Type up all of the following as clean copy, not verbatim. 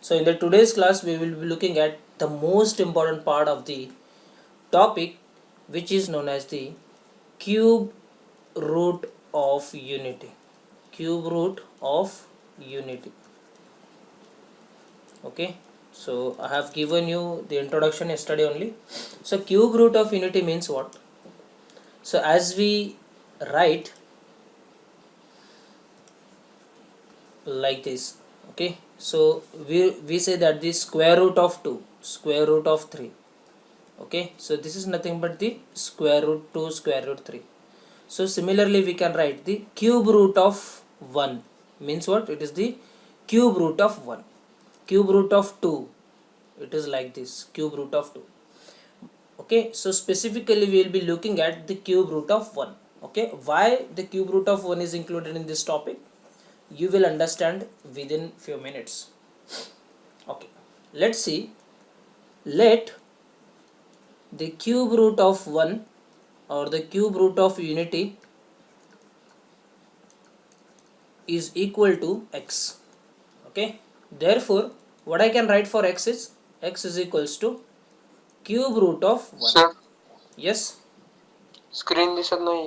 So in the today's class we will be looking at the most important part of the topic, which is known as the cube root of unity. Cube root of unity. Okay, so I have given you the introduction yesterday only. So cube root of unity means what? So as we write like this, okay, so we say that the square root of 2, square root of 3, okay, so this is nothing but the square root 2 square root 3. So similarly we can write the cube root of 1 means what? It is the cube root of 1. Cube root of 2, it is like this, cube root of 2. Okay, so specifically we will be looking at the cube root of 1. Okay, why the cube root of 1 is included in this topic, you will understand within few minutes. Okay, let's see. Let the cube root of 1 or the cube root of unity is equal to x. Okay, therefore what I can write for x is equals to cube root of 1. Sir Yes, screen दिसत नाही.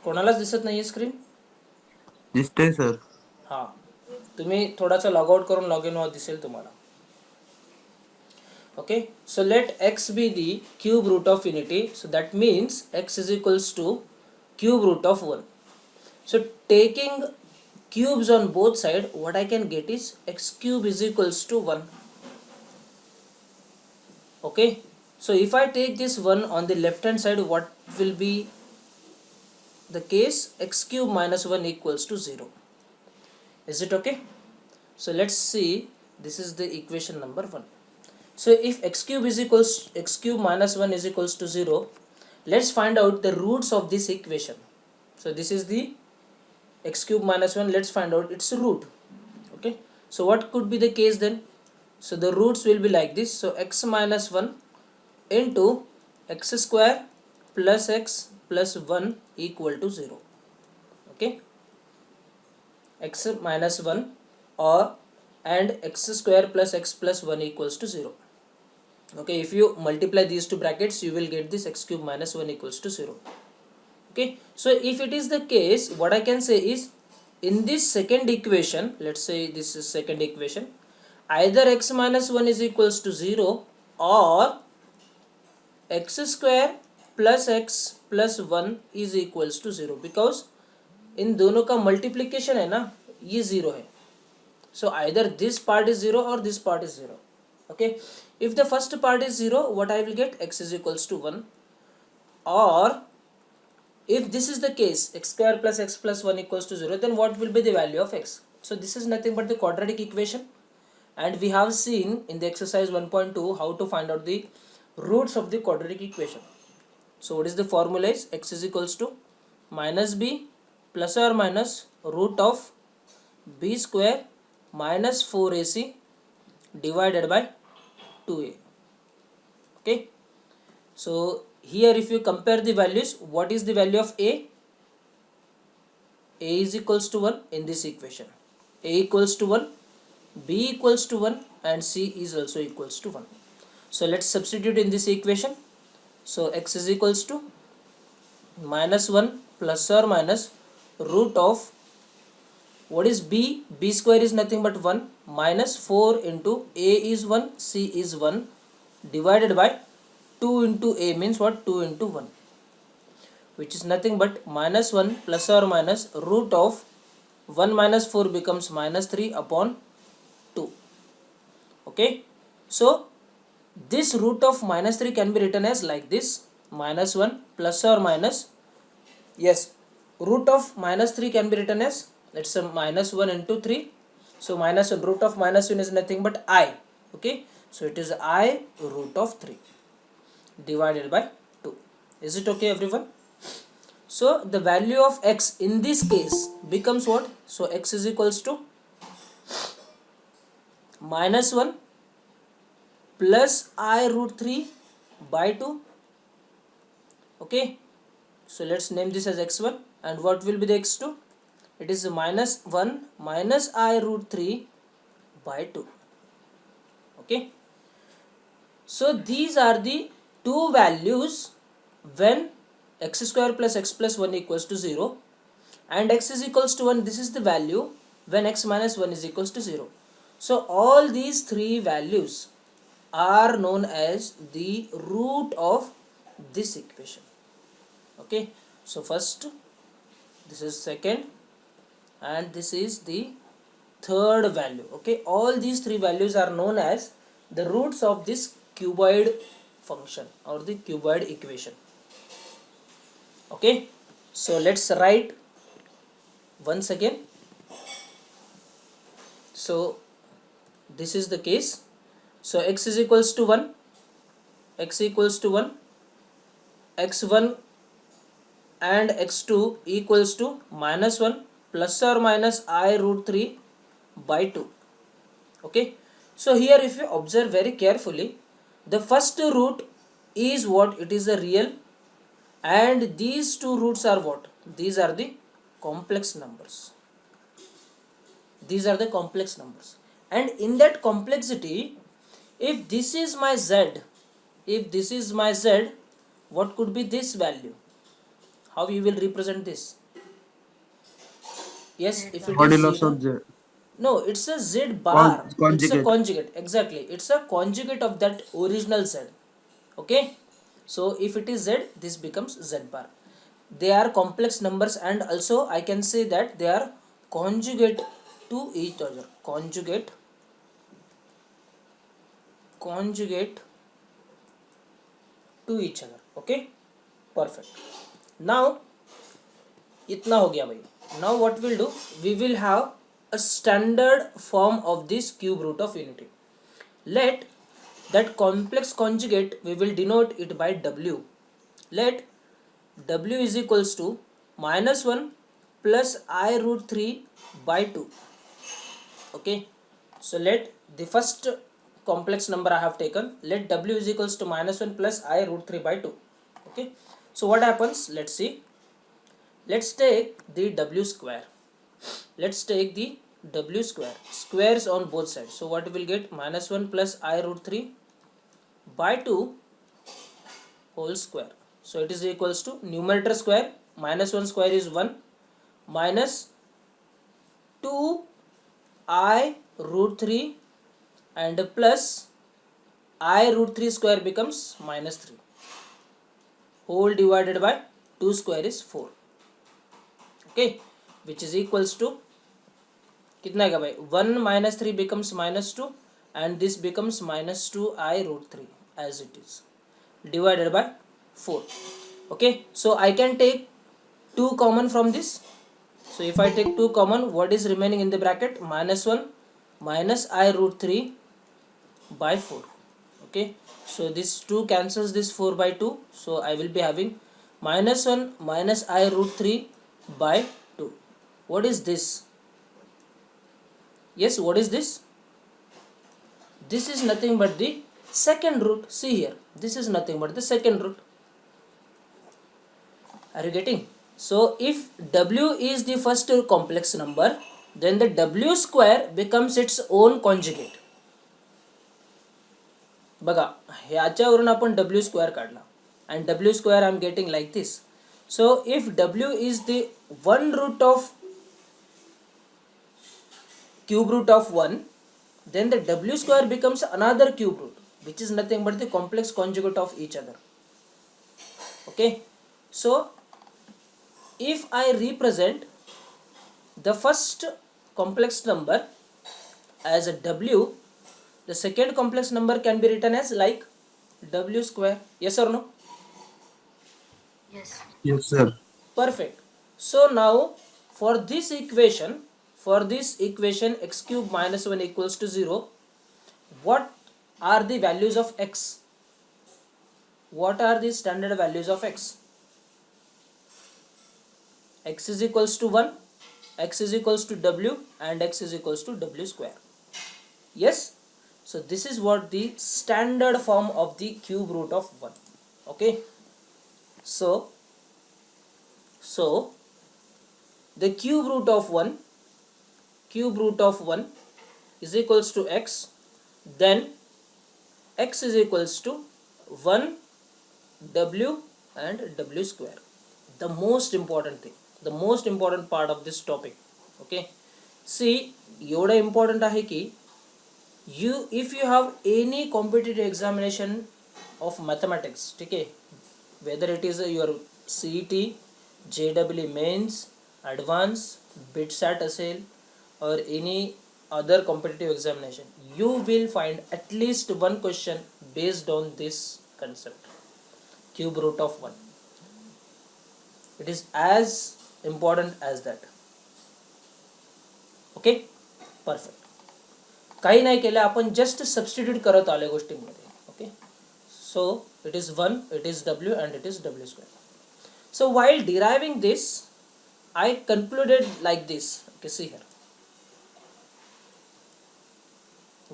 कोणालाच दिसत नाहीये screen? दिसतंय sir. हां, तुम्ही थोडासा log out करून लॉग इन व्हा, दिसेल तुम्हाला. Okay, so let x be the cube root of unity, so that means x is equals to cube root of 1. So taking cubes on both sides, what I can get is x cube is equals to 1. Okay, so if I take this 1 on the left hand side, what will be the case? X cube minus 1 equals to 0. Is it okay? So let's see, this is the equation number 1. So if x cube minus 1 is equals to 0, let's find out the roots of this equation. So this is the x cube minus 1, let's find out its root. Okay, so what could be the case then? So the roots will be like this. So x minus 1 into x square plus x plus 1 equal to 0. Okay, x minus 1 or and x square plus x plus 1 equals to 0. Okay, if you multiply these two brackets, you will get this x cube minus 1 equals to 0. Okay, so if it is the case, what I can say is, in this second equation, let's say this is second equation, either x minus 1 is equals to 0 or x square plus x plus 1 is equals to 0, because इन दोनों का multiplication है ना, ये 0 है. So either this part is 0 or this part is 0. Okay, if the first part is 0, what I will get? X is equals to 1. Or if this is the case, x square plus x plus 1 equals to 0, then what will be the value of x? So this is nothing but the quadratic equation, and we have seen in the exercise 1.2 how to find out the roots of the quadratic equation. So what is the formula? Is x is equals to minus b plus or minus root of b square minus 4ac divided by 2a. Okay, so here if you compare the values, what is the value of a? A is equals to 1 in this equation. A equals to 1, b equals to 1, and c is also equals to 1. So let's substitute in this equation. So x is equals to minus 1 plus or minus root of, what is b? B square is nothing but 1 minus 4 into a is 1, c is 1 divided by 2 into a means what? 2 into 1, which is nothing but minus 1 plus or minus root of 1 minus 4 becomes minus 3 upon 2. Okay, so this root of minus 3 can be written as like this, minus 1 plus or minus, yes, root of minus 3 can be written as, let's say, minus 1 into 3. So minus 1, root of minus 1 is nothing but I. Okay, so it is I root of 3 divided by 2. Is it okay, everyone? So the value of x in this case becomes what? So x is equals to minus 1 plus I root 3 by 2. Okay, so let's name this as x1, and what will be the x2? It is minus 1 minus I root 3 by 2. Okay, so these are the two values when x square plus x plus 1 equals to 0 and x is equals to 1. This is the value when x minus 1 is equals to 0. So all these three values are known as the root of this equation. Okay, so first, this is second, and this is the third value. Okay, all these three values are known as the roots of this cuboid function or the cuboid equation. Okay, so let's write once again. So this is the case. So x is equals to 1, x equals to 1, x1 and x2 equals to minus 1 plus or minus I root 3 by 2. Okay, so here if you observe very carefully, the first root is what? It is a real, and these two roots are what? These are the complex numbers. These are the complex numbers, and in that complexity, if this is my z, if this is my z, what could be this value? How you will represent this? Yes, if it is Modulus 0, of Z. no, it's a z bar. It's a Conjugate. conjugate. Exactly, it's a conjugate of that original z. Okay, so if it is z, this becomes z bar. They are complex numbers, and also I can say that they are conjugate to each other. Conjugate to each other. Okay, perfect. Now इतना हो गया भाई. Now what we'll do, we will have a standard form of this cube root of unity. Let that complex conjugate, we will denote it by w. Let w is equals to minus 1 plus I root 3 by 2. Okay, so let the first complex number I have taken, let w is equals to minus 1 plus I root 3 by 2. Okay, so what happens? Let's see. Let's take the w square. Let's take the w square. Squares on both sides. So what we will get? Minus 1 plus I root 3 by 2 whole square. So it is equals to numerator square. Minus 1 square is 1 minus 2 I root 3 and plus I root 3 square becomes minus 3. Whole divided by 2 square is 4. Okay, which is equals to कितना का भाई 1 minus 3 becomes minus 2 and this becomes minus 2 I root 3 as it is divided by 4. Okay, so I can take 2 common from this. So if I take 2 common, what is remaining in the bracket? Minus 1 minus I root 3 by 4. Okay, so this 2 cancels this 4 by 2, so I will be having minus 1 minus I root 3 by 2. What is this? Yes, what is this? This is nothing but the second root. See here, this is nothing but the second root. Are you getting? So if w is the first complex number, then the w square becomes its own conjugate. बघा ह्याच्यावरून आपण w square काढला and w square I am getting like this. So if w is the one root of cube root of 1, then the w square becomes another cube root, which is nothing but the complex conjugate of each other. Okay, so if I represent the first complex number as a w, the second complex number can be written as like w square. Yes or no? Yes. Yes, sir. Perfect. So now for this equation x cube minus 1 equals to 0, what are the values of x? What are the standard values of x? X is equals to 1, x is equals to w, and x is equals to w square. Yes, so this is what the standard form of the cube root of 1. Okay, so the cube root of 1 is equals to x, then x is equals to 1 w and w square. The most important thing, the most important part of this topic. Okay, see, एवढं important आहे की if you have any competitive examination of mathematics, ठीक आहे, whether it is your CET, JEE mains, advanced, BITSAT असेल or any other competitive examination, you will find at least one question based on this concept, cube root of 1. It is as important as that. Okay, perfect. काही नाही केलं आपण, just substitute करत आले गोष्टींमध्ये. Okay, so it is 1, it is w and it is w square. So while deriving this, I concluded like this. Okay, see here,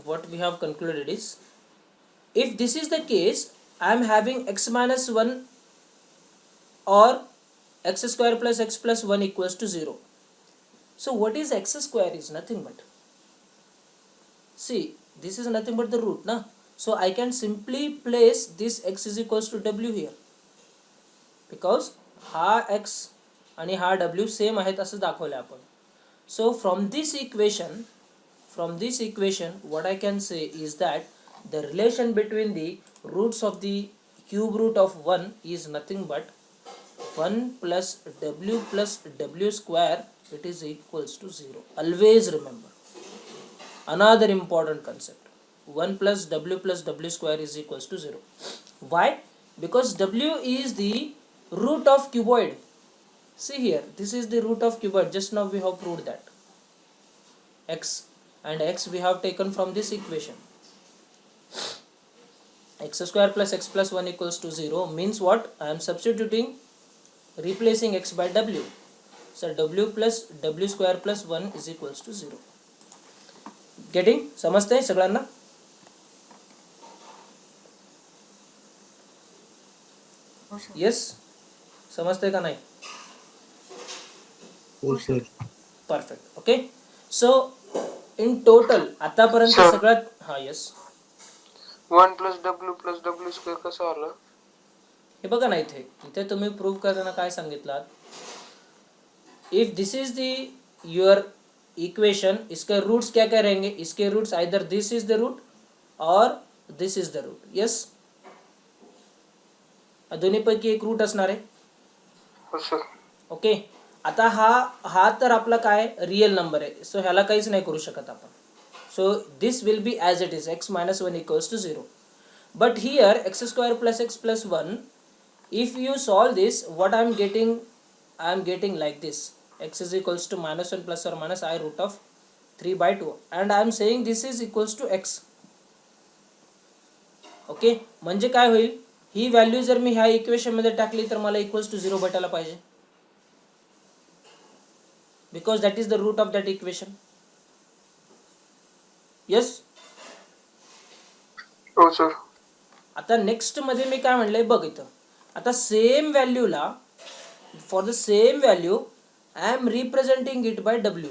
what we have concluded is, if this is the case, I am having x minus 1 or x square plus x plus 1 equals to 0. So what is x square is nothing but, see, this is nothing but the root, na? So I can simply place this x is equals to w here, because हा x आणि हा w same आहेत असं दाखवलं आपण. So from this equation, what I can say is that the relation between the roots of the cube root of 1 is nothing but 1 plus w square, it is equals to 0. Always remember another important concept, 1 plus w square is equals to 0. Why? Because w is the root of cuboid. See here, this is the root of cuboid. Just now we have proved that x, and x we have taken from this equation. X square plus x plus 1 equals to 0 means what? I am substituting, replacing x by w. So w plus w square plus 1 is equals to 0. Getting? समजतंय सगळ्यांना? Yes, समजतंय का नाही? हो sir. Perfect. Okay, so in total आतापर्यंत Sir. सगळ्यात, हा, yes, 1 plus w square कसं आलं? हे बघा ना, इथे तुम्ही प्रूव्ह करताना काय सांगितलात, if this is the your equation, इसके रूट्स क्या क्या रहेंगे? इसके roots either this is the root और this is the root. Yes, दोन्हीपैकी एक रूट असणार आहे. हो सर. ओके, आता हा तर आपला काय रिअल नंबर आहे, सो ह्याला काहीच नाही करू शकत आपण. So this will be as it is, x minus 1 equals to 0. But here x square plus x plus 1, if you solve this, what I am getting like this, x is equals to minus 1 plus or minus I root of 3 by 2, and I am saying this is equals to x. Okay, म्हणजे काय होईल, ही value जर मी ह्या equation मध्ये टाकली तर मला equals to 0 भेटायला पाहिजे, because that is the root of that equation. Yes, हो सर. आता नेक्स्ट मध्ये मी काय म्हणलंय बघ, इथं आता सेम व्हॅल्यूला, for the same value I am representing it by W.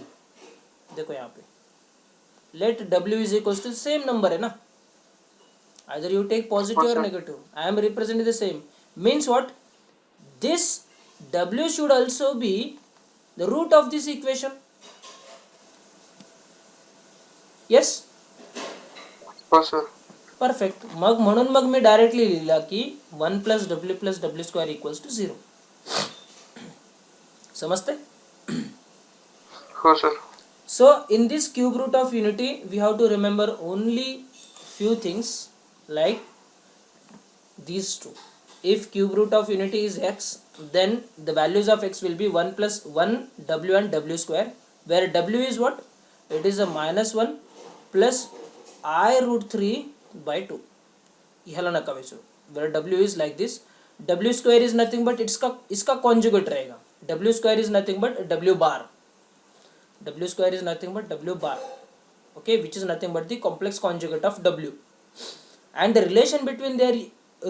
देखो यहाँ पे let W is equals to same number है ना, either you take positive or negative, I am representing the same, means what, this w should also be the root of this equation. Yes, हो sir. perfect. म्हणून मग मी directly लिहिला की 1 plus w square equals to 0. समजते? हो sir. So in this cube root of unity we have to remember only few things like these two. If cube root of unity is x, then the values of x will be 1 plus 1 w and w square, where w is what, it is a minus 1 plus I root 3 by 2. ह्याला नका विसरू, where w is like this. w square is nothing but इसका conjugate रहेगा. w square is nothing but w bar. w square is nothing but w bar, okay, which is nothing but the complex conjugate of w. And the relation between their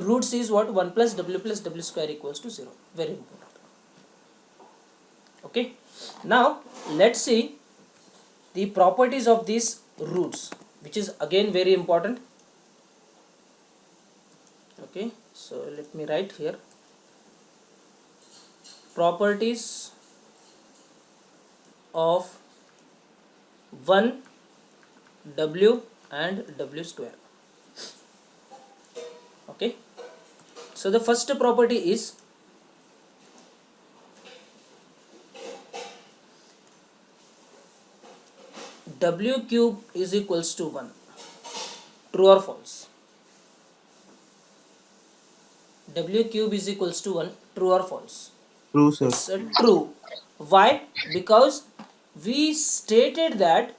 roots is what, 1 plus w square equals to 0. Very important. Okay, now let's see the properties of this roots, which is again very important. Okay, so let me write here properties of 1 w and w square. Okay, so the first property is w cube is equals to 1. True or false? W cube is equals to 1. True or false? True, sir. It's true. Why? Because we stated that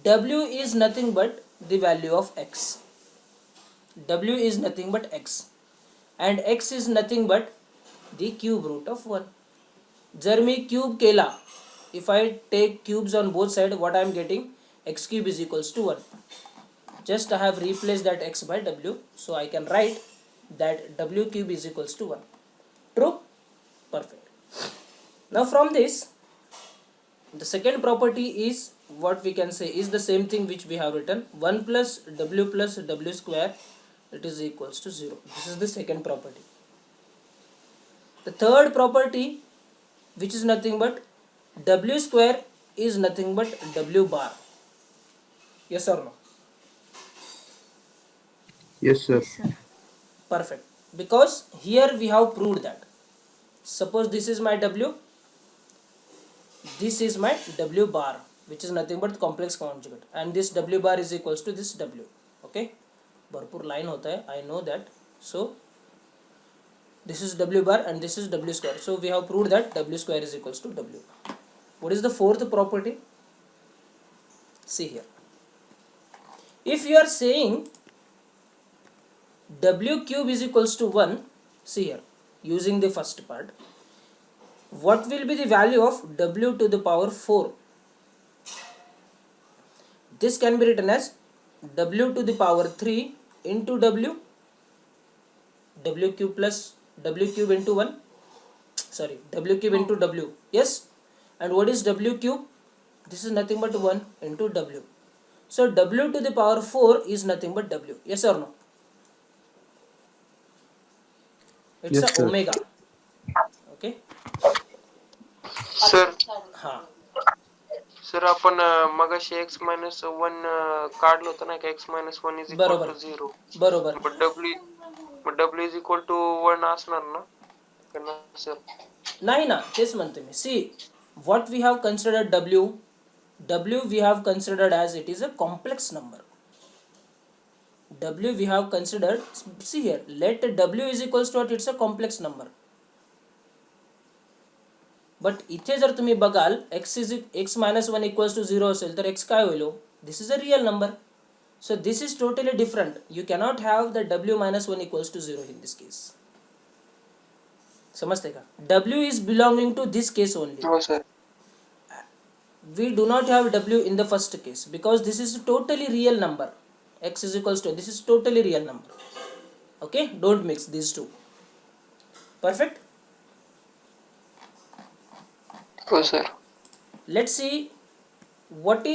w is nothing but the value of x. W is nothing but x, and x is nothing but the cube root of 1. जर मी cube केला, if I take cubes on both sides, what I am getting? X cube is equals to 1. Just I have replaced that x by w, so I can write that w cube is equals to 1. True? Perfect. Now from this, the second property is what we can say is the same thing which we have written, 1 plus w square, it is equals to 0. This is the second property. The third property, which is nothing but w square is nothing but w bar. Yes or no? Yes, sir. Yes, sir. Perfect. Because here we have proved that. Suppose this is my w, this is my w bar, which is nothing but complex conjugate, and this w bar is equals to this w. Okay, भरपूर line होता है, I know that. So this is w bar and this is w square. So we have proved that w square is equals to w. What is the fourth property? See here. If you are saying w cube is equals to 1, see here, using the first part, what will be the value of w to the power 4? This can be written as w to the power 3 into w cube plus w cube into 1, sorry, w cube into w. Yes, and what is w cube? This is nothing but 1 into w. So w to the power 4 is nothing but w. Yes or no? It's Yes, a sir. omega. Okay. Sir हाँ, sir आपण मगाशी x minus 1 काढलं होतं ना का x minus 1 is equal बरोबर to 0. बरोबर. मग w is equal to 1 असणार ना का ना सर? नाही ना, तेच म्हणते मी. सी, what we have considered w we have considered as it is a complex number. W we have considered, see here, let w is equals to what? It's a complex number. But इथे जर तुम्ही बघाल x minus 1 equals to 0 असेल तर x काय होईल? This is a real number. So this is totally different. You cannot have the w minus 1 equals to 0 in this case. समजते का? w is belonging to this case only. हो sir. We do not have w in the first case because this is a totally real number. X is equals to, this is totally real number. Okay, don't mix these two. Perfect. हो sir. Let's see what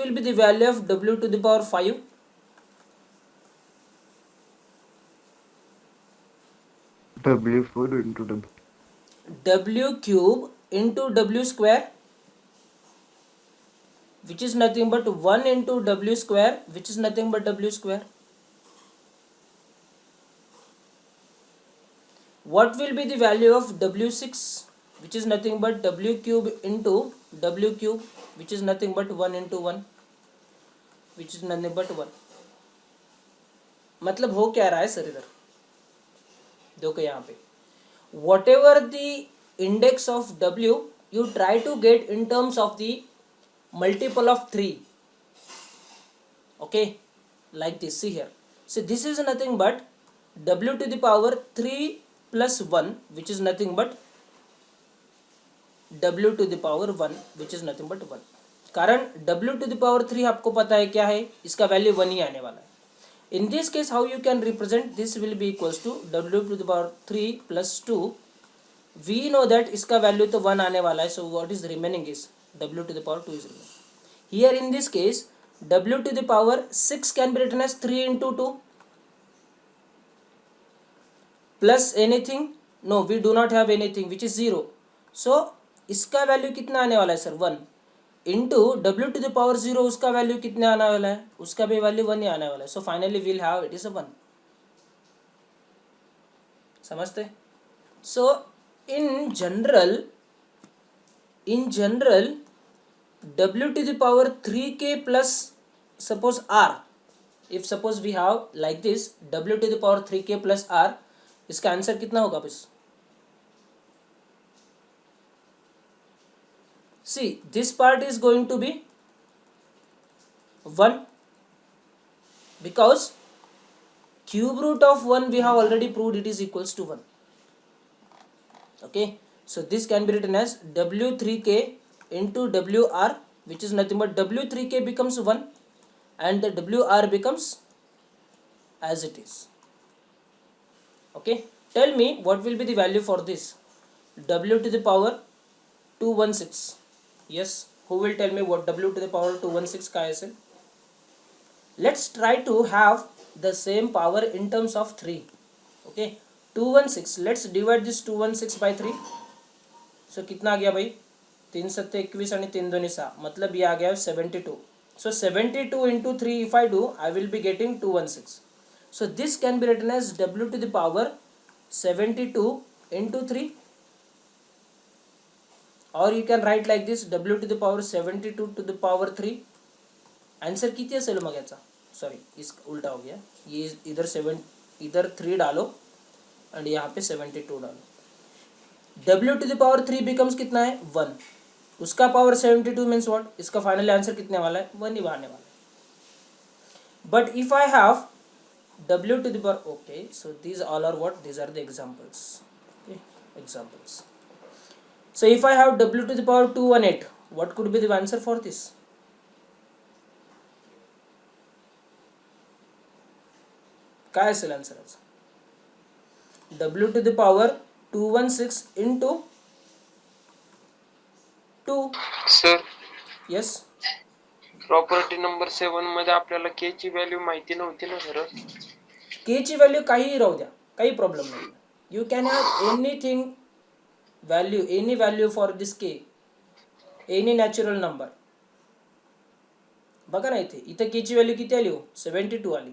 will be the value of w to the power 5. W4 into W. W cube into w square, which is nothing but 1 into w square, which is nothing but w square. What will be the value of w6, which is nothing but w cube into w cube, which is nothing but 1 into 1, which is nothing but 1. मतलब हो क्या रहा है sir इधर? देखो यहाँ पे, whatever the index of w, you try to get in terms of the multiple of 3. Okay, like this. See here. So this is nothing but w to the power 3 plus 1, which is nothing but w to the power 1, which is nothing but 1. कारण w to the power 3 आपको पता है क्या है, इसका value 1 ही आने वाला है. In this case, how you can represent this will be equals to w to the power 3 plus 2. We know that इसका वैल्यू तो 1 आने वाला है, so what is remaining is w to the power 2 is remaining. Here in this case, w to the power 6 can be written as 3 into 2 plus anything. No, we do not have anything, which is 0. So इसका value कितना आने वाला है sir? 1 into W two the power 0, उसका value कितना आने वाला है? उसका भी वैल्यू 1 ही आने वाला है. So finally will have it is a 1. समझते? सो in general w to the power 3k plus suppose r, if suppose we have like this w to the power 3k plus r, इसका answer कितना होगा बस? See, this part is going to be 1 because cube root of 1 we have already proved it is equals to 1. Okay, so this can be written as w3k into wr, which is nothing but w3k becomes 1 and the wr becomes as it is. Okay, tell me what will be the value for this w to the power 216. Yes, who will tell me what w to the power 216 का है? Let's try to have the same power in terms of 3. Okay, 216, let's divide this 216 by 3. So कितना आ गया भाई? 3 7 21 आणि 3 2 6, मतलब ये आ गया 72. So 72 into 3 if I do, I will be getting 216. So this can be written as w to the power 72 into 3, or you can write like this w to the power 72 to the power 3. Answer कितनी असेल मग याचा? Sorry, इस उल्टा हो गया. ये इधर 3 डालो और यहाँ पे 72 डालो. w to the power 3 becomes कितना है? 1. उसका पावर 72 मीन्स व्हाट? इसका फाइनल आंसर कितने वाला है? 1 ही आने वाला है. But if I have w to the power, okay, so these all are what? These are the examples. Okay, examples. So if I have w to the power 218, what could be the answer for this? काय असेल answer? w to the power 216 into 2. Sir Yes, property number 7 मध्ये आपल्याला के ची value माहिती नव्हती ना sir? k ची व्हॅल्यू काहीही राहू द्या, काही प्रॉब्लेम नाही. You can have anything value, any value for this k, any natural number. बघा ना, इथे k ची व्हॅल्यू किती आली हो? 72 आली.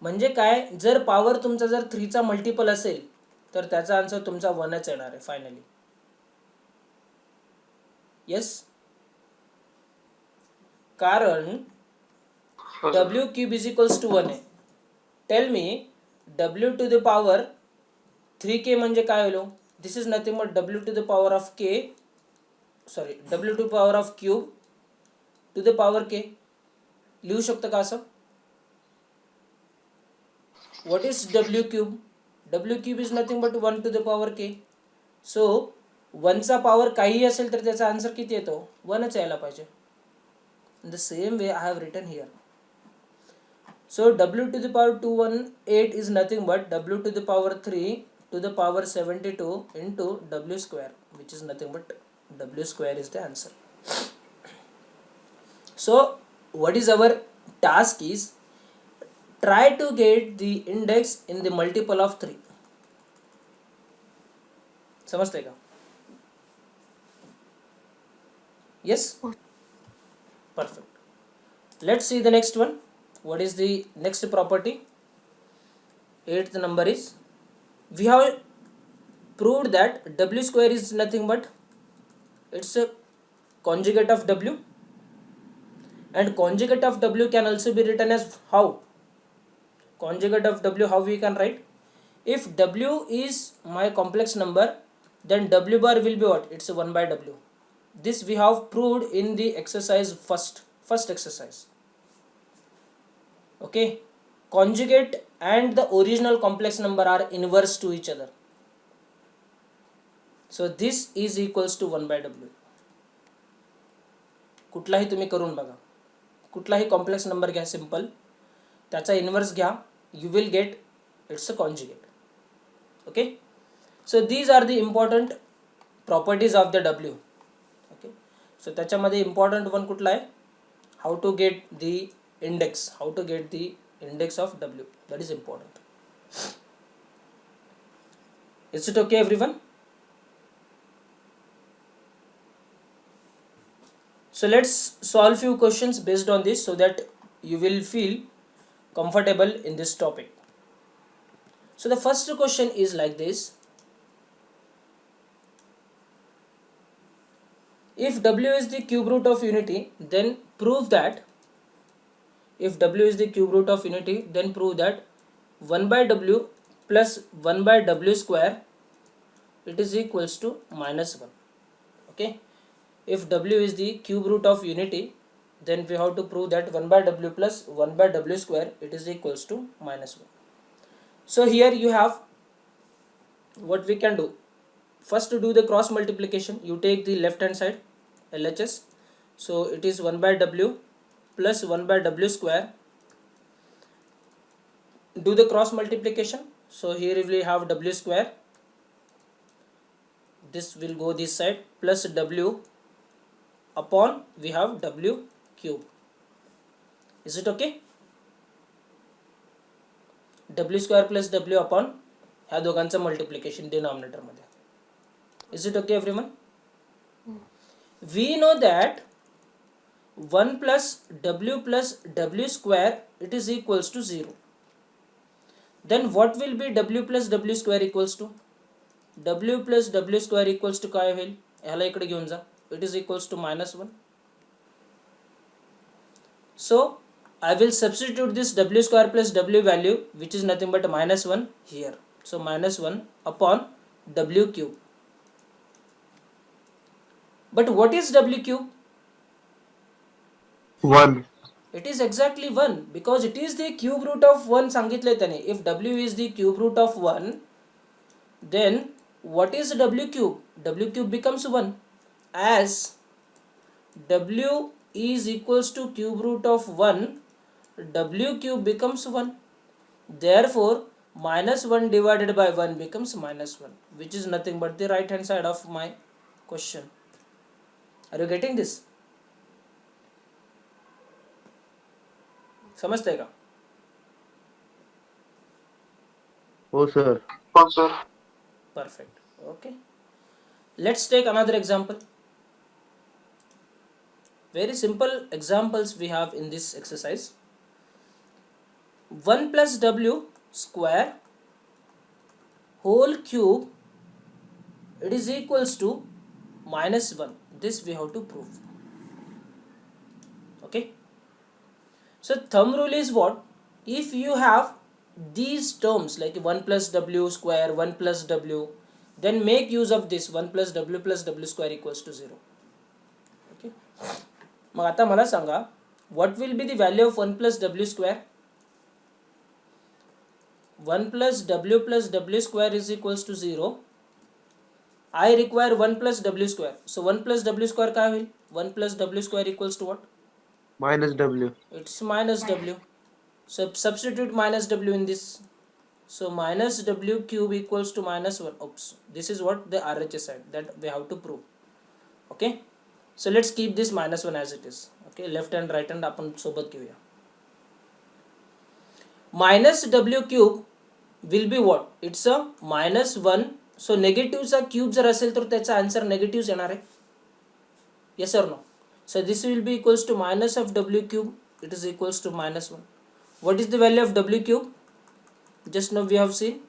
म्हणजे काय, जर पॉवर तुमचा जर 3 चा मल्टिपल असेल तर त्याचा आन्सर तुमचा 1च येणार आहे फायनली. येस, कारण w cube is equals to 1 आहे. Tell me w to the power 3k म्हणजे काय होईल? This is nothing but w to the power of k, sorry w to power of cube to the power k. लिहू शकतो का असं? What is w cube? w cube is nothing but 1 to the power k. So 1 चा power काही असेल तर त्याचा answer किती येतो? 1च यायला पाहिजे. In the same way I have written here. So w to the power 218 is nothing but w to the power 3 to the power 72 into w square, which is nothing but w square is the answer. So what is our task is, try to get the index in the multiple of 3. समझते का? Yes? Perfect. Let's see the next one. What is the next property? 8th number is, we have proved that w square is nothing but it's a conjugate of w, and conjugate of w can also be written as how? Conjugate of w, how we can write? If w is my complex number, then w bar will be what? It's 1 by w. This we have proved in the exercise first exercise. Okay, conjugate and the original complex number are inverse to each other. So this is equals to 1 by w. कुठलाही तुम्ही करून बघा, कुठलाही complex number घ्या simple, त्याचा inverse घ्या, you will get it's a conjugate. Okay, so these are the important properties of the w. So त्याच्यामध्ये important one कुठला आहे, how to get the index, how to get the index of W, that is important. Is it okay everyone? So let's solve few questions based on this so that you will feel comfortable in this topic. So the first question is like this: if W is the cube root of unity, then prove that, if W is the cube root of unity, then prove that 1 by W plus 1 by W square, it is equals to minus 1. Okay, if W is the cube root of unity, then we have to prove that 1 by W plus 1 by W square, it is equals to minus 1. So here you have what we can do. First, to do the cross multiplication, you take the left hand side LHS, so it is 1 by W plus 1 by W square. Do the cross multiplication, so here we have W square, this will go this side, plus W upon we have W cube. Is it okay? W square plus W upon ह्या दोघांचं multiplication denominator मध्ये. Is it okay everyone? We know that 1 plus W square, it is equals to 0. Then what will be W plus W square equals to? W plus W square equals to काय होईल, ह्याला इकडे घेऊन जा, it is equals to minus 1. So I will substitute this W square plus W value, which is nothing but minus 1 here. So minus 1 upon W cube. But what is W cube? 1. It is exactly 1 because it is the cube root of 1 सांगितले त्याने. If W is the cube root of 1, then what is W cube? W cube becomes 1, as W is equals to cube root of 1, W cube becomes 1. Therefore minus 1 divided by 1 becomes minus 1, which is nothing but the right hand side of my question. Are you getting this? समजते का? Oh, sir. हो sir. Perfect. Okay. Let's take another example. Very simple examples we have in this exercise. 1 plus W square whole cube, it is equals to minus 1. This we have to prove. Okay. So thumb rule is what? If you have these terms like 1 plus W square, 1 plus W, then make use of this 1 plus W square equals to 0. Okay. मग आता मला सांगा, what will be the value of 1 plus W square? 1 plus W square is equals to 0. I require 1 plus W square. So 1 plus W square काय होईल? 1 plus W square equals to what? Minus W. It's minus W. So substitute minus W in this. So minus W cube equals to minus 1. Oops. This is what the RHS side that we have to prove. Okay. So let's keep this minus 1 as it is. Okay. Left and right hand आपण सोबत घेऊया. Minus W cube will be what? It's a minus 1. So negative चा cube जर असेल तर त्याचा answer negative येणार आहे. Yes or no? So this will be equals to minus of W cube. It is equals to minus 1. What is the value of W cube? Just now we have seen,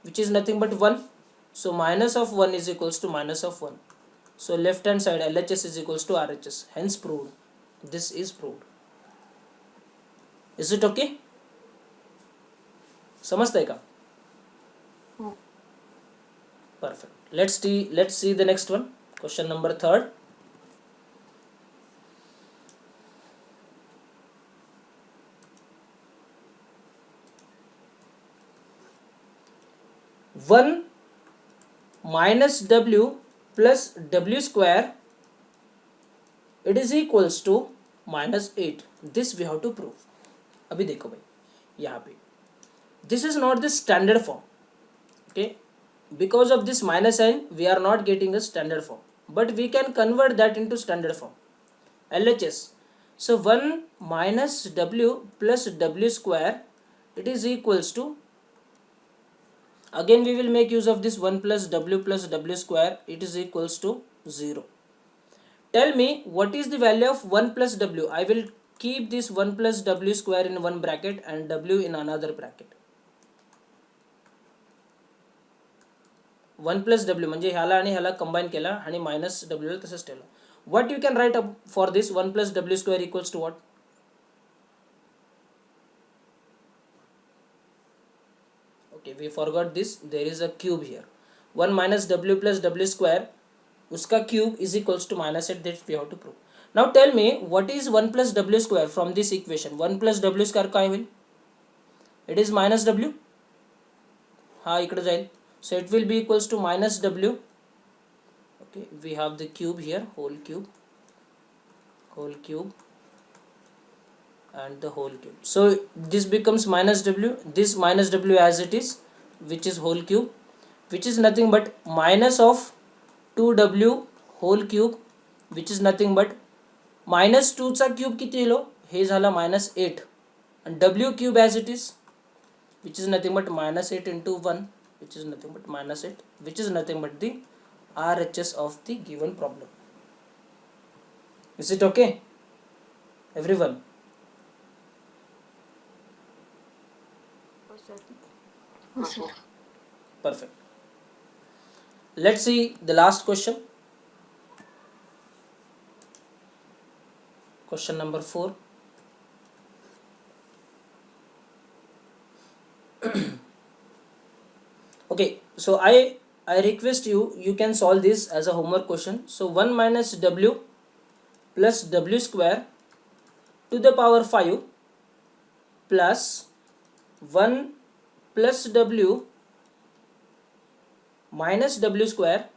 which is nothing but 1. So minus of 1 is equals to minus of 1. So left hand side LHS is equals to RHS. Hence proved. This is proved. Is it okay? समजतंय का? Perfect. Let's see the next one. Question number 3. One minus W plus W square, it is equals to minus 8. This we have to prove. अभी देखो भाई यहाँ पे, this is not the standard form. Okay, because of this minus sign we are not getting a standard form. but we can convert that into standard form. LHS. So 1 minus W plus W square, it is equals to, again we will make use of this 1 plus W square, it is equals to 0. Tell me what is the value of 1 plus W. I will keep this 1 plus W square in one bracket and W in another bracket. 1 plus W म्हणजे ह्याला आणि ह्याला combine केला आणि minus W ला तसंच ठेवलं. What you can write up for this 1 plus W square equals to what? Okay, we forgot this. There is a cube here. 1 minus W plus W square, uska cube is equals to minus 8. That we have to prove. Now tell me what is 1 plus W square from this equation. 1 plus W square काय होईल? It is minus W. हा इकडे जाईल. So it will be equals to minus W. Okay, we have the cube here, whole cube, and the whole cube. So this becomes minus W, this minus W as it is, which is whole cube, which is nothing but minus of 2W whole cube, which is nothing but minus 2 चा cube किती yellow? हे झाला minus 8, and W cube as it is, which is nothing but minus 8 into 1, which is nothing but minus 8, which is nothing but the RHS of the given problem. Is it okay, everyone? Oh, sir. Perfect. Let's see the last question. Question number 4. Okay, so I request you can solve this as a homework question. So 1 minus W plus W square to the power 5 plus 1 plus W minus W square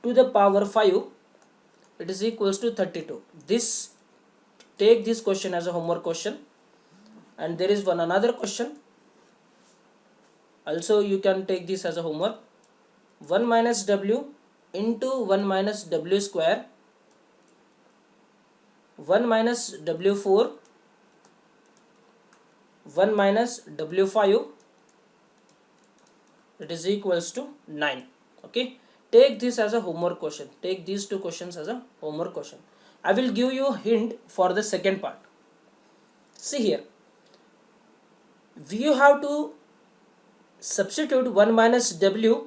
to the power 5, it is equals to 32. This, take this question as a homework question. And there is one another question also, you can take this as a homework. 1 minus W into 1 minus W square, 1 minus W4, 1 minus W5, it is equals to 9. Okay, take this as a homework question. Take these two questions as a homework question. I will give you a hint for the second part. See here, you have to substitute 1 minus W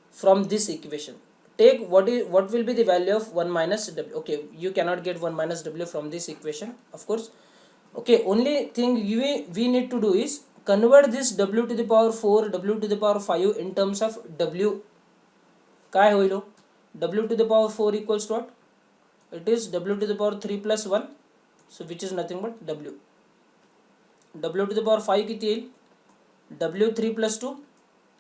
from this equation. Take what will be the value of 1 minus W. Okay, you cannot get 1 minus W from this equation, of course. Okay, only thing we need to do is convert this W to the power 4, W to the power 5 in terms of W. काय होईल? W to the power 4 equals to what? It is W to the power 3 plus 1, so which is nothing but W. W to the power 5 किती येईल? W3 plus 2,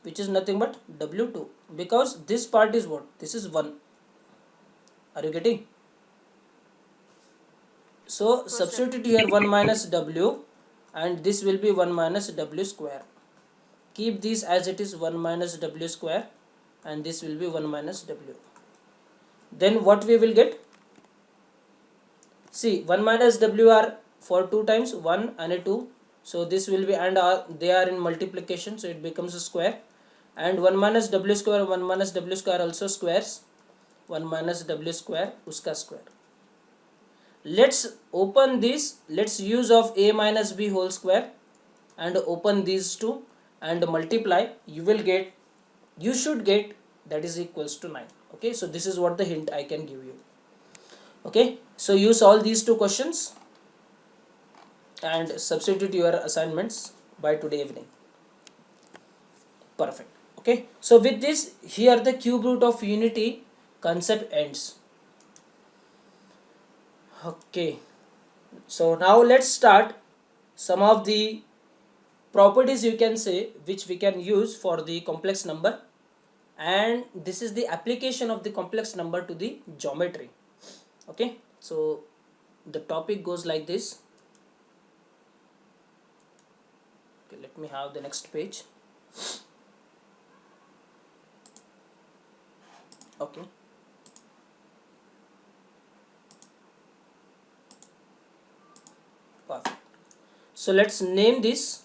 which is nothing but W2, because this part is what? This is 1. Are you getting? So substitute here 1 minus W, and this will be 1 minus W square. Keep this as it is, 1 minus W square, and this will be 1 minus W. Then what we will get? See, 1 minus W are for 2 times, 1 and a 2. So this will be, and they are in multiplication, so it becomes a square. And 1 minus W square, 1 minus W square also squares. 1 minus W square, uska square. Let's open this. Let's use of A minus B whole square and open these two and multiply. You should get that is equals to 9. Okay, so this is what the hint I can give you. Okay, so you solve these two questions and substitute your assignments by today evening. Perfect. Okay, so with this, here the cube root of unity concept ends. Okay, so now let's start some of the properties, you can say, which we can use for the complex number, and this is the application of the complex number to the geometry. Okay, so the topic goes like this. Okay, let me have the next page. Okay. Perfect. So let's name this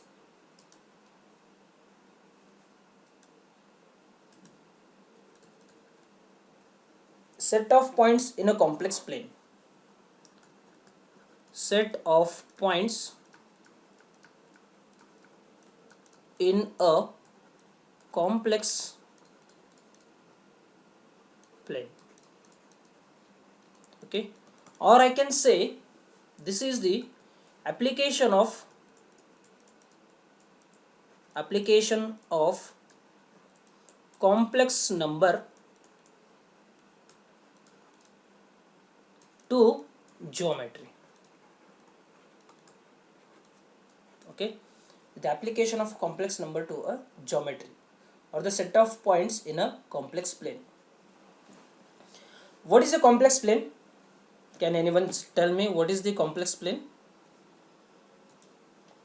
set of points in a complex plane. Set of points in a complex plane. Okay, or I can say this is the application of complex number to geometry. Okay, the application of complex number to a geometry, or the set of points in a complex plane. What is a complex plane? Can anyone tell me what is the complex plane?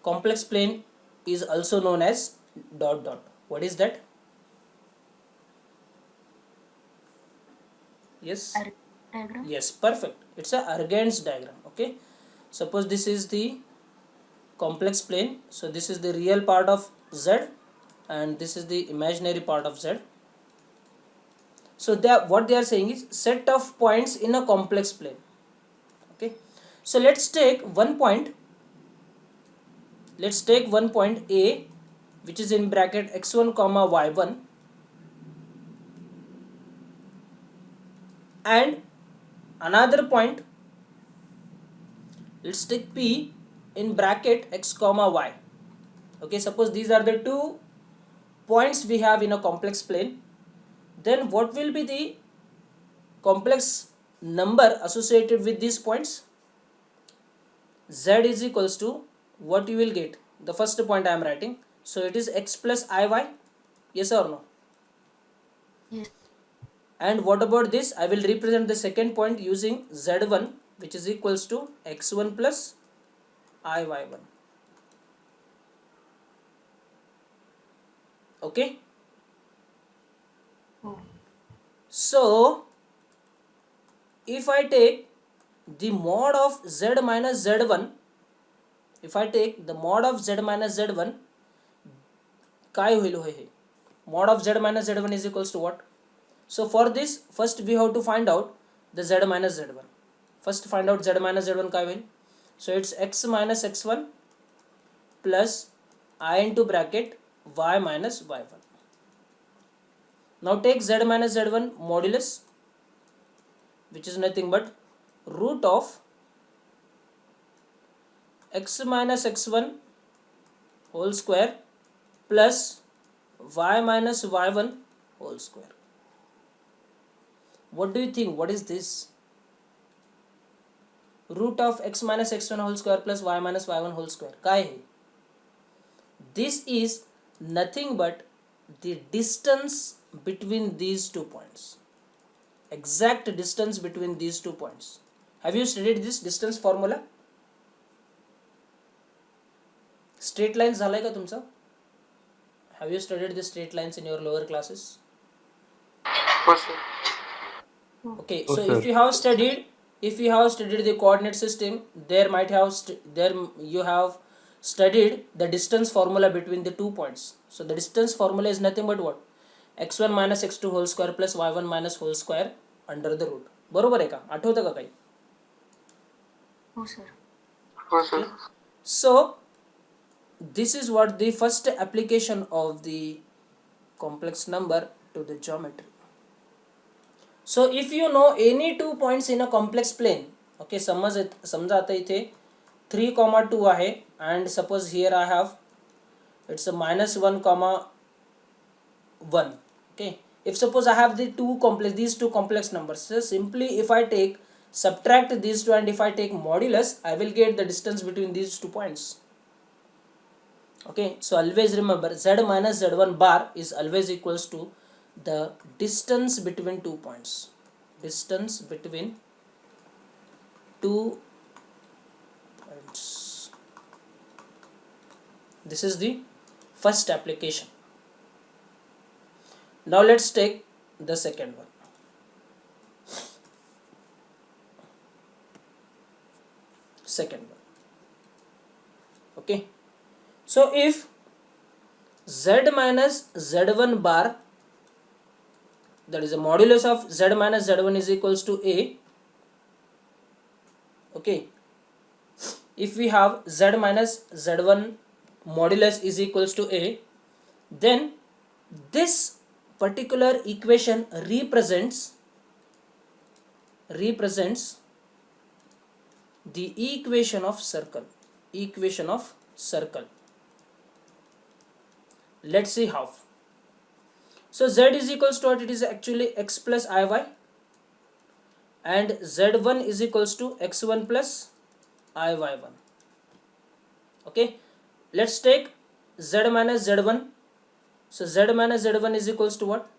Complex plane is also known as dot dot. What is that? Yes. Diagram. Yes, perfect. It's a Argand's diagram. Okay, suppose this is the complex plane, so this is the real part of Z and this is the imaginary part of Z. So what they are saying is set of points in a complex plane. Okay, so let's take one point A, which is in bracket x1 comma y1, and another point, let's take P in bracket x comma y. Okay, suppose these are the two points we have in a complex plane. Then what will be the complex number associated with these points? Z is equals to, what you will get, the first point I am writing, so it is x plus iy. Yes or no? Yes. And what about this? I will represent the second point using z1, which is equals to x1 plus iy1. Okay, Oh. so if I take the mod of z minus z1, if I take the mod of z minus z1, काय होईल होय हे? Mod of z minus z1 is equals to what? So for this, first we have to find out the z minus z1. First find out z minus z1 काय होईल? So it's x minus x1 plus I into bracket y minus y1. Now take z minus z1 modulus, which is nothing but root of x minus x1 whole square plus y minus y1 whole square. What do you think? What is this? Root of x minus x1 whole square plus y minus y1 whole square. काय है? This is nothing but the distance between these 2 points. Exact distance between these 2 points. Have you studied this distance formula? Straight lines झालाय का तुमचा? Have you studied the straight lines in your lower classes? हो sir. Okay, Oh, so sir. if you have studied the coordinate system, there might have you have studied the distance formula between the 2 points. So the distance formula is nothing but what? x1 minus x2 whole square plus y1 minus whole square under the root. बरोबर आहे का? आठवतं का काही? हो sir. हो sir. So this is what the first application of the complex number to the geometry. So if you know any 2 points in a complex plane, okay, समजा आता इथे 3,2 आहे and suppose here I have it's a minus 1, 1. Okay, if suppose I have these two complex numbers, so simply if I take subtract these two and if I take modulus, I will get the distance between these 2 points. Okay, so always remember z minus z1 bar is always equals to the distance between 2 points. Distance between 2 points. This is the first application. Now let's take the second one. second one. Okay, so if z minus z1 bar, that is a modulus of z minus z1 is equals to a. Okay, if we have z minus z1 modulus is equals to a, then this particular equation represents the equation of circle. Let's see how. So z is equals to what? It is actually x plus iy, and z1 is equals to x1 plus iy1. Okay, let's take z minus z1. So z minus z1 is equals to what?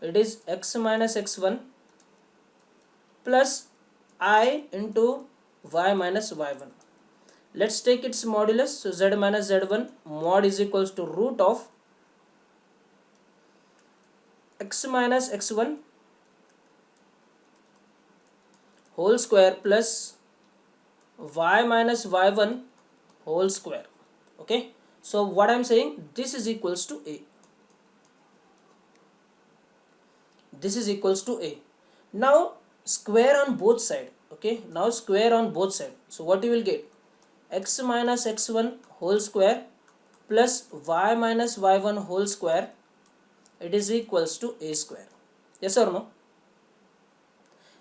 It is x minus x1 plus I into y minus y1. Let's take its modulus. So z minus z1 mod is equals to root of x minus x1 whole square plus y minus y1 whole square. Okay, so what I'm saying, this is equals to a. Now square on both side. Okay, now square on both side. So what you will get? X minus x1 whole square plus y minus y1 whole square, it is equals to a square. Yes or no?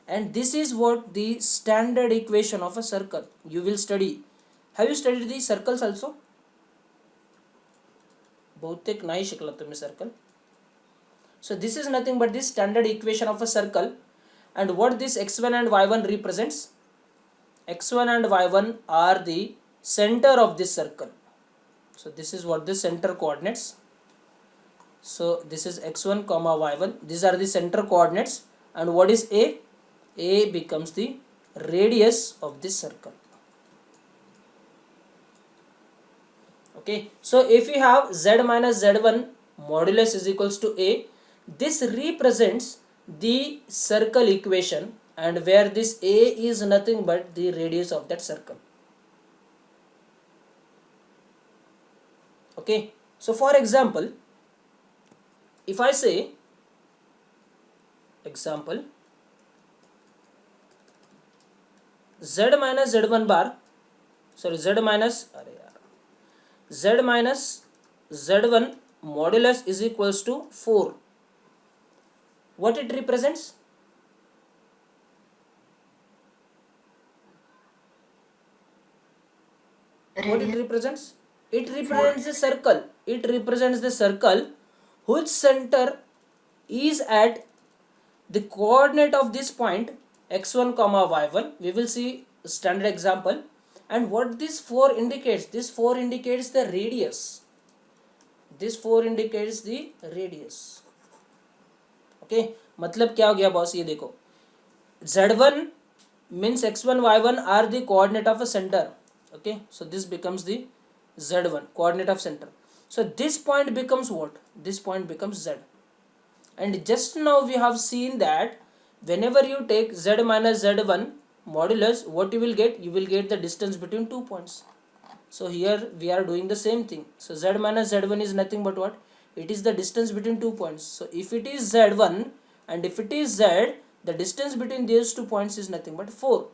And this is what the standard equation of a circle you will study. Have you studied the circles also? बहुतेक नाही शिकला तुम्ही circle. So this is nothing but the standard equation of a circle. And what this x1 and y1 represents? X1 and y1 are the center of this circle. So this is what the center coordinates. So this is x1 comma y1. These are the center coordinates. And what is a? A becomes the radius of this circle. Okay, so if we have z minus z1 modulus is equals to a, this represents the circle equation, and where this a is nothing but the radius of that circle. Okay, so for example, if I say example z minus z1 bar, sorry z minus z1 modulus is equals to 4. What it represents? What it represents? It represents the circle. It represents the circle whose center is at the coordinate of this point x1 comma y1. We will see standard example. And what this 4 indicates? This 4 indicates the radius. Okay, मतलब क्या हो गया boss? ये देखो, z1 means x1 y1 are the coordinate of a center. Okay, so this becomes the z1 coordinate of center. So this point becomes what? This point becomes z. And just now we have seen that whenever you take z minus z1 modulus, what you will get? You will get the distance between 2 points. So here we are doing the same thing. So z minus z1 is nothing but what? It is the distance between 2 points. So if it is z1 and if it is z, the distance between these 2 points is nothing but 4.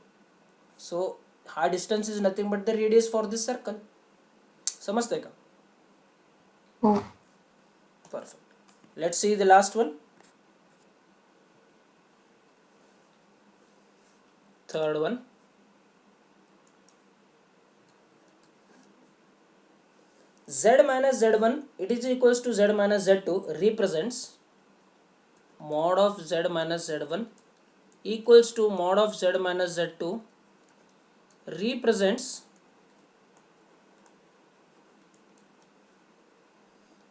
So our distance is nothing but the radius for this circle. समझते का? Oh. Perfect. Let's see the last one. Third one. Z minus Z1, it is equals to Z minus Z2 represents mod of Z minus Z1 equals to mod of Z minus Z2 represents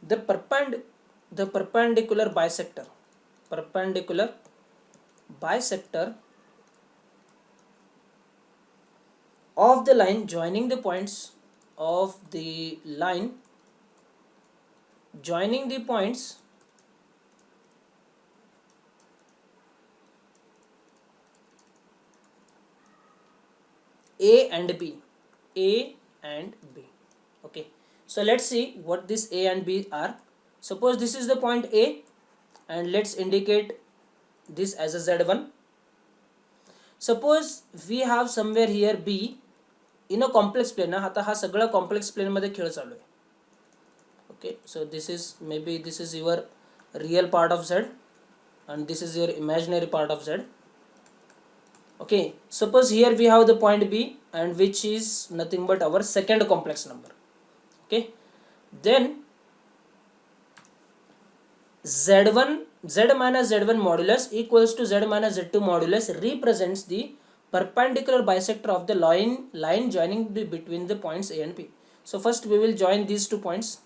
the perpendicular bisector of the line joining the points of the line joining the points A and B. A and B. Okay. So let's see what this A and B are. Suppose this is the point A, and let's indicate this as a Z1. Suppose we have somewhere here B in a complex plane. आता हा सगळा complex plane मध्ये खेळ चालू आहे. Okay, so this is your real part of Z, and this is your imaginary part of Z. Okay, suppose here we have the point B, and which is nothing but our second complex number. Okay, then Z1 Z minus Z1 modulus equals to Z minus Z2 modulus represents the perpendicular bisector of the line joining between the points A and B. So first we will join these 2 points.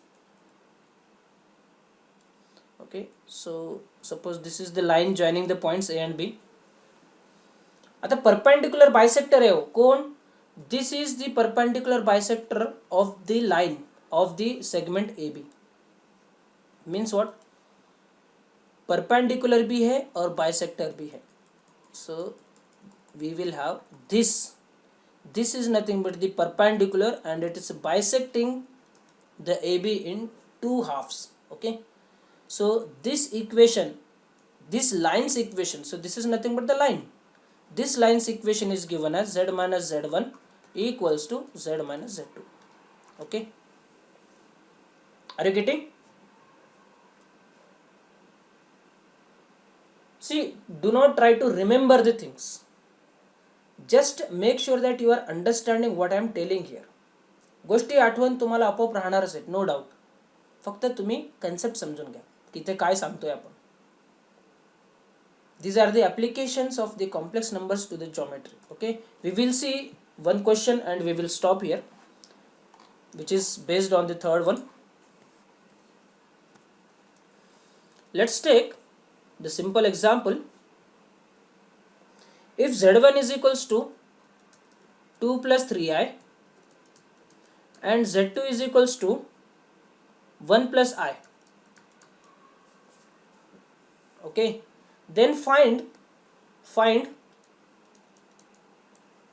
Okay, so suppose this is the line joining the points A and B. आता perpendicular bisector आहे कोण? This is the perpendicular bisector of the line of the segment AB. Means what? Perpendicular भी है और bisector भी है. So we will have this. This is nothing but the perpendicular, and it is bisecting the AB in 2 halves. Okay. So this equation, this line's equation, so this is nothing but the line. This line's equation is given as Z minus Z1 equals to Z minus Z2. Okay. Are you getting? See, do not try to remember the things. Just make sure that you are understanding what I am telling here. गोष्टी आठवण तुम्हाला आपोआप राहणारच आहेत, no doubt. फक्त तुम्ही concept समजून घ्या की ते काय सांगतोय आपण. These are the applications of the complex numbers to the geometry. Okay, we will see one question and we will stop here, which is based on the third one. Let's take the simple example. If Z1 is equals to 2 plus 3i and Z2 is equals to 1 plus I. Okay, then find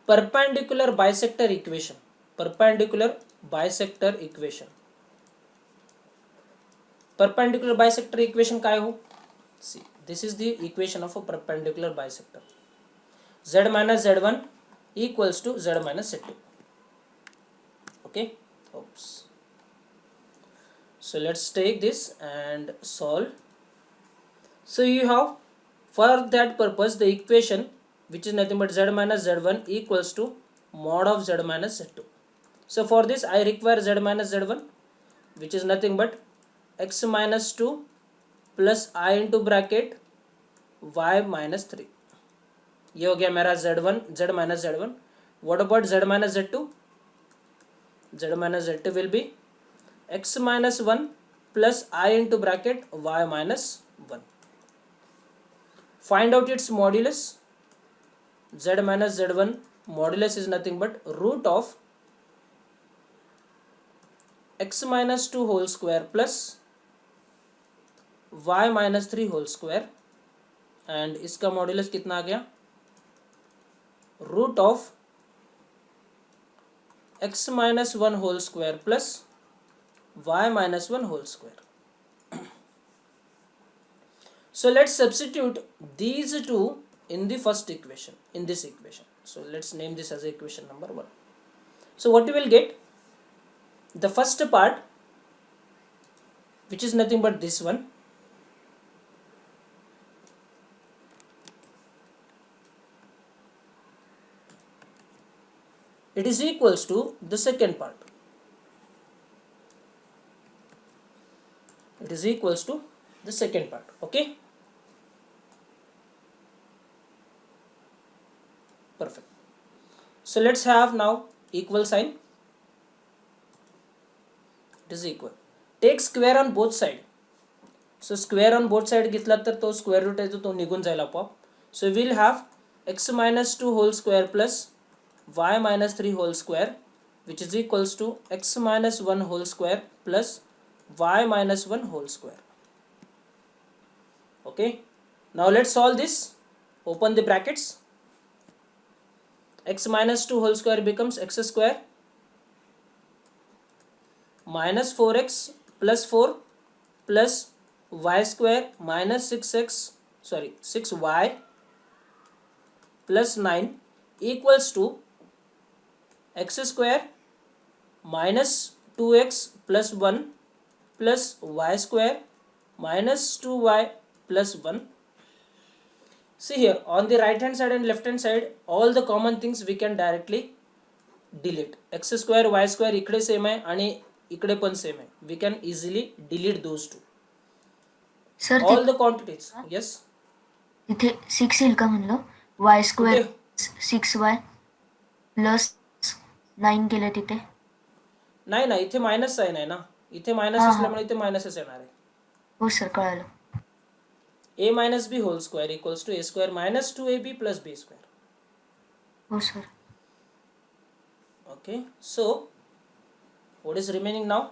perpendicular bisector equation. Perpendicular bisector equation. Perpendicular bisector equation काय हो? See, this is the equation of a perpendicular bisector. Z minus Z1 equals to Z minus Z2. Okay. Oops. So let's take this and solve. So you have, for that purpose, the equation which is nothing but Z minus Z1 equals to mod of Z minus Z2. So for this I require Z minus Z1, which is nothing but x minus 2 plus I into bracket y minus 3. ये हो गया मेरा Z1 Z minus Z1. What about Z minus Z2? Z minus Z2 will be x minus 1 plus I into bracket y minus 1. Find out its modulus. Z minus Z1 modulus is nothing but root of x minus 2 whole square plus y minus 3 whole square, and इसका modulus कितना आ गया? Root of x minus 1 whole square plus y minus 1 whole square. So let's substitute these two in the first equation, in this equation. So let's name this as equation number 1. So what you will get? The first part, which is nothing but this one, it is equals to the second part. It is equals to the second part. Okay. Perfect. So let's have now equal sign. It is equal. Take square on both side. So square on both side घेतला तर तो square root आहे तो निघून जाईल आपोआप. So we will have x minus 2 whole square plus y minus 3 whole square, which is equals to x minus 1 whole square plus y minus 1 whole square. Okay. Now let's solve this. Open the brackets. x minus 2 whole square becomes x square minus 4x plus 4 plus y square minus 6y plus 9 equals to x square minus 2x plus 1 plus y square minus 2y plus 1. See here, on the right hand side and left hand side, all the common things we can directly delete. X square y square इकडे same आहे आणि इकडे पण same आहे. We can easily delete those two. Sir All the quantities. Yes. तिथे 6 येईल का म्हणलं y स्क्वेअर 6y प्लस 9 केलं तिथे नाही ना, इथे मायनस साइन आहे ना, इथे मायनस असल्यामुळे इथे मायनसच येणार आहे. हो सर कळालं a minus b whole square equals to a square minus 2ab plus b square. हो sir Okay, so what is remaining now?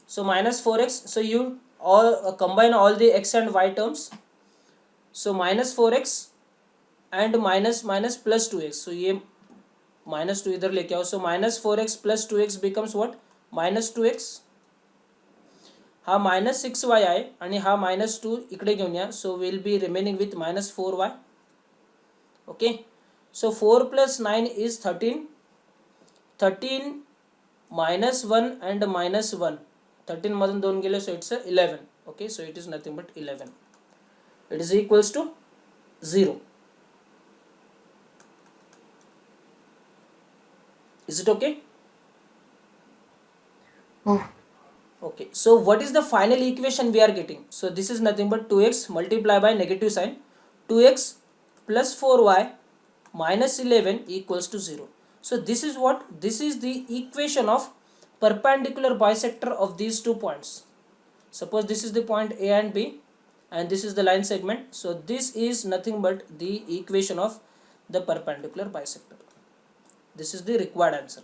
So minus 4x, so you all combine all the x and y terms. So minus 4x and minus plus 2x. So ये minus 2 इधर लेके आओ. So minus 4x plus 2x becomes what? Minus 2x. हा minus 6y आहे आणि हा minus 2 इकडे घेऊन या. So we'll be remaining with minus 4y. Okay. So 4 plus 9 is 13. 13 minus 1 and minus 1. 13 मधून 2 गेले, so it's 11. Okay, so it is nothing but 11. It is equals to 0. Is it okay? हो Okay, so what is the final equation we are getting? So this is nothing but 2x multiplied by negative sign, 2x plus 4y minus 11 equals to 0. So this is what? This is the equation of perpendicular bisector of these 2 points. Suppose this is the point A and B and this is the line segment. So this is nothing but the equation of the perpendicular bisector. This is the required answer.